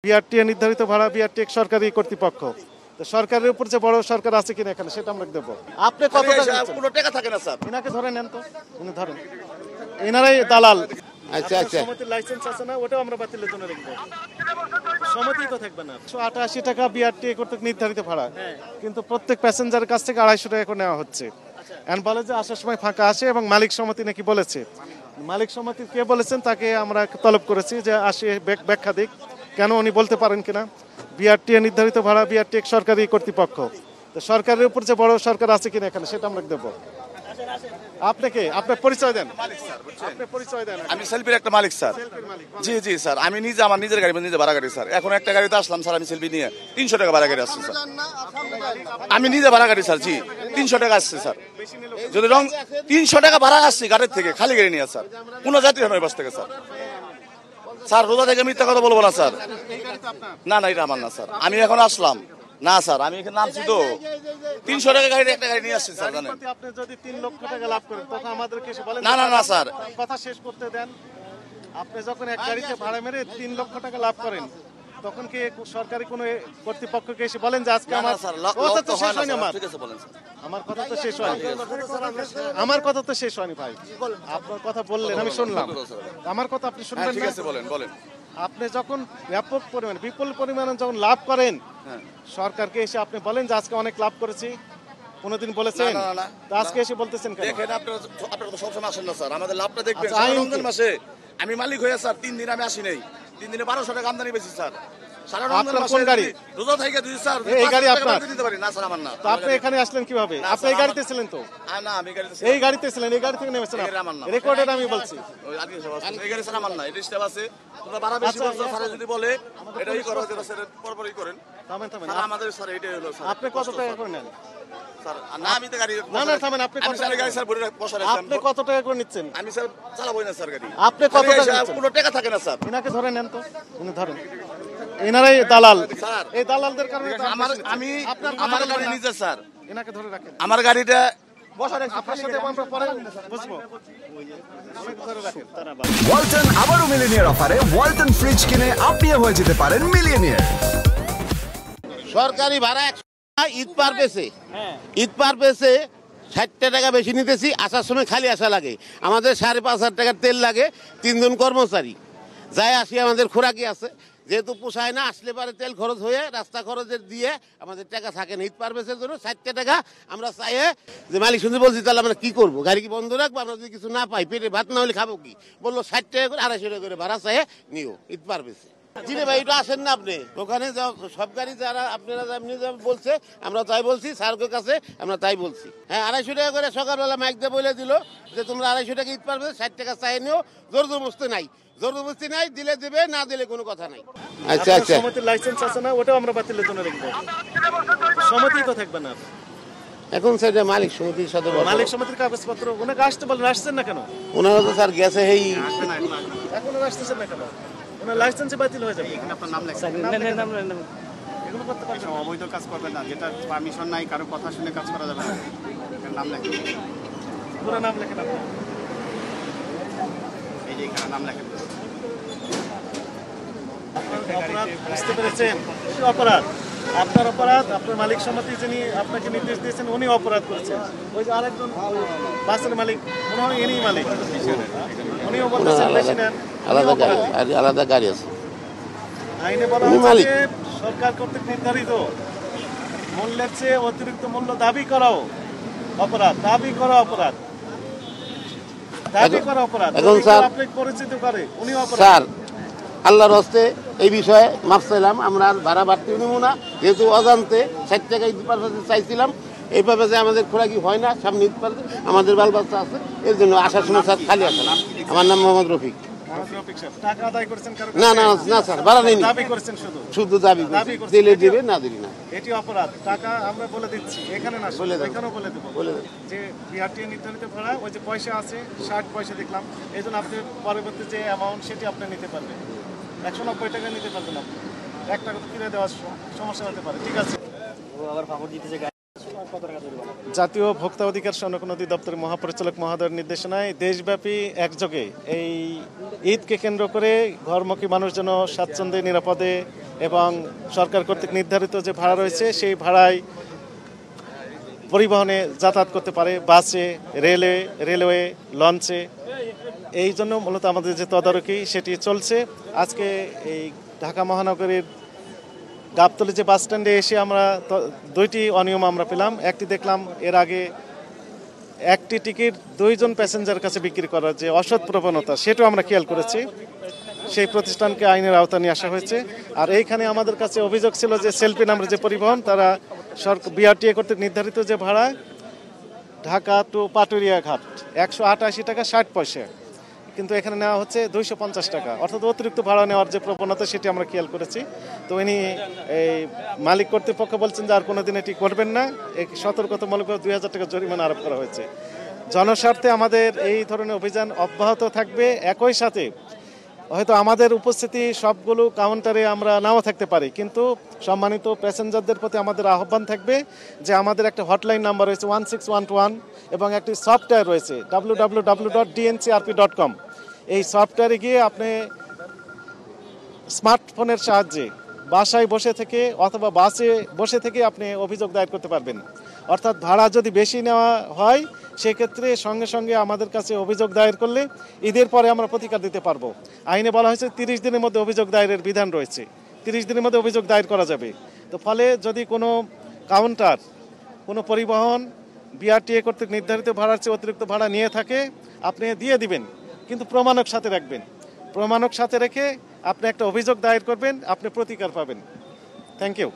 BRTA নির্ধারিত ভাড়া BRTA সরকারি কর্তৃপক্ষ। তো সরকারের উপর যে বড় সরকার আছে কিনা এখানে সেটা আমরা দেবো। আপনি কত কোনো টাকা থাকে না স্যার। এনাকে ধরে নেন তো, উনি ধরেন, এনারাই দালাল। আচ্ছা আচ্ছা, সমিতির লাইসেন্স আছে না, ওটাও আমরা বাতিলের জন্য রাখবো। সমিতি তো থাকবে না। 188 টাকা বিআরটিএ কর্তৃক নির্ধারিত ভাড়া, কিন্তু প্রত্যেক প্যাসেঞ্জারের কাছ থেকে 250 টাকা করে নেওয়া হচ্ছে। এখন বলে যে আসার সময় ফাঁকা আসে, এবং মালিক সমিতি নাকি বলেছে। মালিক সমিতি কে বলেছেন তাকে আমরা তলব করেছি যে আসে ব্যাখ্যা দিক, কেন উনি বলতে পারেন কিনা। বিআরটিএ নির্ধারিত ভাড়া বিআরটিএ সরকারি কর্তৃপক্ষ। তো সরকারের উপর যে বড় সরকার আছে কিনা এখানে সেটা আমরা দেবো। আপনাকে আপনার পরিচয় দেন। আপনি পরিচয় দেন। আমি সেলফির একটা মালিক স্যার। জি জি স্যার, আমি নিজে আমার নিজের গাড়ি নিজে ভাড়া গাড়ি স্যার। এখন একটা গাড়িতে আসলাম স্যার, আমি সেলফি নিয়ে 300 টাকা ভাড়া গাড়ি আসছে স্যার। আমি নিজে ভাড়া গাড়ি স্যার। জি 300 টাকা আসছে স্যার। যদি রং 300 টাকা ভাড়া আসছে গাড়ির থেকে, খালি গাড়ি নিয়ে স্যার, কোনো যাত্রী হয় বাস থেকে স্যার। স্যার রোজা থেকে মিথ্যা কথা বলবো না স্যার। না না, এটা আমার না স্যার, আমি এখন আসলাম না স্যার, আমি এখানে নামছি তো। 300 টাকা গাড়ি একটা গাড়ি নিয়ে আসছি স্যার। জানেন আপনি যদি 3 লক্ষ টাকা লাভ করেন তখন আমাদেরকে এসে বলেন। না না না স্যার, কথা শেষ করতে দেন। আপনি যখন এক গাড়িতে ভাড়া মেরে 3 লক্ষ টাকা লাভ করেন তখন কি সরকারি কোনো কর্তৃপক্ষকে এসে বলেন যে আজকে আমার কথা তো শেষ হয়নি। আমার কথা তো শেষ হয়নি। আমার কথা তো শেষ হয়নি ভাই। আপনার কথা বললেন, আমি শুনলাম। আমার কথা আপনি শুনবেন ঠিক না? আছে, বলেন বলেন। আপনি যখন ব্যাপক পরিমাণে বিপুল পরিমাণে যখন লাভ করেন, সরকারকে এসে আপনি বলেন যে আজকে অনেক লাভ করেছি, কোনদিন বলেছেন? আজকে এসে বলতেছেন কেন? দেখেন আপনারা তো সবসময় আসেন না স্যার, আমাদের লাভটা দেখবেন। রমজান মাসে আমি মালিক হয়ে স্যার 3 দিন আমি আসি নাই, 3 দিনে 1200 টাকা আমদানি বেশি স্যার। সারা রমজান মাসে কোন গাড়ি? রোজা থেকে দুই স্যার এই গাড়ি আপনার? দিতে পারি না স্যার, আমার না। তো আপনি এখানে আসলেন কিভাবে? আপনি এই গাড়িতে ছিলেন তো? না, আমি গাড়িতে এই গাড়িতে ছিলেন, এই গাড়ি থেকে নেমেছেন? রেকর্ডেড আমি বলছি। ওই আগে সব আছে, এই গাড়ি স্যার আমার না, এটা স্টেপ আছে। তোমরা ভাড়া বেশি বলছো স্যার, যদি বলে এটাই করো, যেটা স্যার পরপরই করেন। থামেন থামেন, আমাদের স্যার এটাই হলো স্যার। আপনি কত টাকা করে নেন স্যার? না আমি তো গাড়ি না না থামেন, আপনি কত টাকা গাড়ি স্যার বলে বসা রাখছি। আপনি কত টাকা করে নিচ্ছেন? আমি স্যার চালাবই না স্যার গাড়ি। আপনি কত টাকা নিচ্ছেন? কোনো টাকা থাকে না স্যার। এনাকে ধরে নেন তো, উনি ধরেন, এনারাই দালাল স্যার। এই দালালদের কারণে আমি আমার গাড়ি নিজে স্যার, এনাকে ধরে রাখেন। আমার গাড়িটা আপনার সাথে আমরা পরে বুঝবো। ধরে রাখেন। ওয়ালটন আবারও মিলিনিয়ার অফারে ওয়ালটন ফ্রিজ কিনে আপনিও হয়ে যেতে পারেন মিলিয়নিয়ার। সরকারি ভাড়া 100 টাকা, ঈদ পার পেছে, ঈদ পার পেছে 60 টাকা বেশি নিতেছি। আসার সময় খালি আসা লাগে, আমাদের 5,500 টাকার তেল লাগে, 3 জন কর্মচারী যাই আসি, আমাদের খোরাকি আছে, যেহেতু পোষায় না, আসলে পারে তেল খরচ হয়ে রাস্তা খরচের দিয়ে আমাদের টাকা থাকে না। ঈদ পারভেজের জন্য 60 টাকা আমরা চাই যে মালিক শুনতে বলছি, তাহলে আমরা কি করবো? গাড়ি কি বন্ধ রাখবো? আমরা যদি কিছু না পাই, পেটে ভাত না হলে খাবো কি? বললো 60 টাকা করে 250 টাকা করে ভাড়া চাই নিও ঈদ পারভেজে। জিরে ভাই এটা আসেন না আপনি ওখানে, সব গাড়ি যারা আপনারা এমনি বলছে আমরা তাই বলছি, স্যারের কাছে আমরা তাই বলছি। হ্যাঁ 250 টাকা করে সকালবেলা মাইক দিয়ে বলে দিল যে তোমরা 250 টাকা ঈদ পারবে, 60 টাকা চাই নিও। জোর জবরদস্তি নাই, জোর জবরদস্তি নাই, দিলে দেবে, না দিলে কোনো কথা নাই। আচ্ছা আচ্ছা, সমিতির লাইসেন্স আছে না, ওটাও আমরা বাতিলের জন্য রাখবো। সমিতি তো থাকবে না। এখন সেটা মালিক সমিতির সাথে, মালিক সমিতির কাগজপত্র ওনাকে আসতে বলেন, আসছেন না কেন? ওনারা তো স্যার গেছে, এই এখন আসতেছেন না কেন? ওনার লাইসেন্স বাতিল হয়ে যাবে। এখানে আপনার নাম লেখা, এগুলো করতে পারবেন? অবৈধ কাজ করবেন না, যেটা পারমিশন নাই, কারো কথা শুনে কাজ করা যাবে না। নাম লেখেন, পুরো নাম লেখেন আপনার। এই যে এখানে নাম লেখেন। অপরাধ বুঝতে পেরেছেন? অপরাধ আপনার, অপরাধ আপনার মালিক সমিতি যিনি আপনাকে নির্দেশ দিয়েছেন উনি অপরাধ করেছেন। ওই যে আরেকজন বাসের মালিক, মনে হয় ইনি মালিক, উনিও বলতেছেন বেশি নেন, আলাদা গাড়ি আছে। আইনে বলা হচ্ছে সরকার কর্তৃক নির্ধারিত মূল্যের চেয়ে অতিরিক্ত মূল্য দাবি করাও অপরাধ, দাবি করা অপরাধ, দাবি করা অপরাধ। এখন স্যার আপনি পরিচিত করে উনি অপরাধ। স্যার আল্লাহর হস্তে এই বিষয়ে মাফ চাইলাম, আমরা আর ভাড়া বাড়তি নিব না, যেহেতু অজান্তে 60 টাকা ঈদ পারভেজে চাইছিলাম। এইভাবে যে আমাদের খোরাকি হয় না, সামনে ঈদ পারভেজ, আমাদের বাল বাচ্চা আছে, এর জন্য আসার সময় স্যার খালি আসে না। আমার নাম মোহাম্মদ রফিক। না না না স্যার, ভাড়া নেই, শুধু দাবি দিলে দিবে, না দিলি না। এটি অপরাধ। টাকা আমরা বলে দিচ্ছি, এখানে না এখানেও বলে দেবো যে বিআরটিএ নির্ধারিত ভাড়া, ওই যে পয়সা আছে 60 পয়সা দেখলাম, এই জন্য আপনি পরবর্তী যে অ্যামাউন্ট সেটি আপনি নিতে পারবেন। 190 টাকা নিতে পারবেন আপনি, 1 টাকা তো ফিরে দেওয়ার সমস্যা হতে পারে। ঠিক আছে, ও আবার ফাপড় দিতেছে। জাতীয় ভোক্তা অধিকার সংরক্ষণ অধিদপ্তরের মহাপরিচালক মহোদয়ের নির্দেশনায় দেশব্যাপী একযোগে এই ঈদকে কেন্দ্র করে ঘরমুখী মানুষ যেন স্বাচ্ছন্দ্যে নিরাপদে এবং সরকার কর্তৃক নির্ধারিত যে ভাড়া রয়েছে সেই ভাড়ায় পরিবহনে যাতায়াত করতে পারে, বাসে, রেলওয়ে, লঞ্চে। এই জন্য মূলত আমাদের যে তদারকি সেটি চলছে। আজকে এই ঢাকা মহানগরীর গাবতলী যে বাস স্ট্যান্ডে এসে আমরা দুইটি অনিয়ম আমরা পেলাম। একটি দেখলাম এর আগে একটি টিকিট 2 জন প্যাসেঞ্জার কাছে বিক্রি করার যে অসৎ প্রবণতা, সেটাও আমরা খেয়াল করেছি। সেই প্রতিষ্ঠানকে আইনের আওতায় নিয়ে আসা হয়েছে। আর এইখানে আমাদের কাছে অভিযোগ ছিল যে সেলফি নামের যে পরিবহন, তারা বিআরটিএ কর্তৃক নির্ধারিত যে ভাড়া ঢাকা টু পাটুরিয়া ঘাট 188 টাকা 60 পয়সা, কিন্তু এখানে নেওয়া হচ্ছে 250 টাকা, অর্থাৎ অতিরিক্ত ভাড়া নেওয়ার যে প্রবণতা সেটি আমরা খেয়াল করেছি। তো ইনি এই মালিক কর্তৃপক্ষ বলছেন যে আর কোনোদিন এটি করবেন না, এই সতর্কতামূলক 2000 টাকা জরিমানা আরোপ করা হয়েছে। জনস্বার্থে আমাদের এই ধরনের অভিযান অব্যাহত থাকবে। একই সাথে হয়তো আমাদের উপস্থিতি সবগুলো কাউন্টারে আমরা নাও থাকতে পারি, কিন্তু সম্মানিত প্যাসেঞ্জারদের প্রতি আমাদের আহ্বান থাকবে যে আমাদের একটা হটলাইন নাম্বার রয়েছে 1611 এবং একটি সফটওয়্যার রয়েছে www.dncrp.com। এই সফটওয়্যারে গিয়ে আপনি স্মার্টফোনের সাহায্যে বাসায় বসে থেকে অথবা বাসে বসে থেকে আপনি অভিযোগ দায়ের করতে পারবেন। অর্থাৎ ভাড়া যদি বেশি নেওয়া হয় সেক্ষেত্রে সঙ্গে সঙ্গে আমাদের কাছে অভিযোগ দায়ের করলে ঈদের পরে আমরা প্রতিকার দিতে পারবো। আইনে বলা হয়েছে 30 দিনের মধ্যে অভিযোগ দায়েরের বিধান রয়েছে, 30 দিনের মধ্যে অভিযোগ দায়ের করা যাবে। তো ফলে যদি কোনো কাউন্টার, কোনো পরিবহন বিআরটিএ কর্তৃক নির্ধারিত ভাড়ার চেয়ে অতিরিক্ত ভাড়া নিয়ে থাকে, আপনি দিয়ে দিবেন, কিন্তু প্রমাণক সাথে রাখবেন। প্রমাণক সাথে রেখে আপনি একটা অভিযোগ দায়ের করবেন, আপনি প্রতিকার পাবেন। Thank you.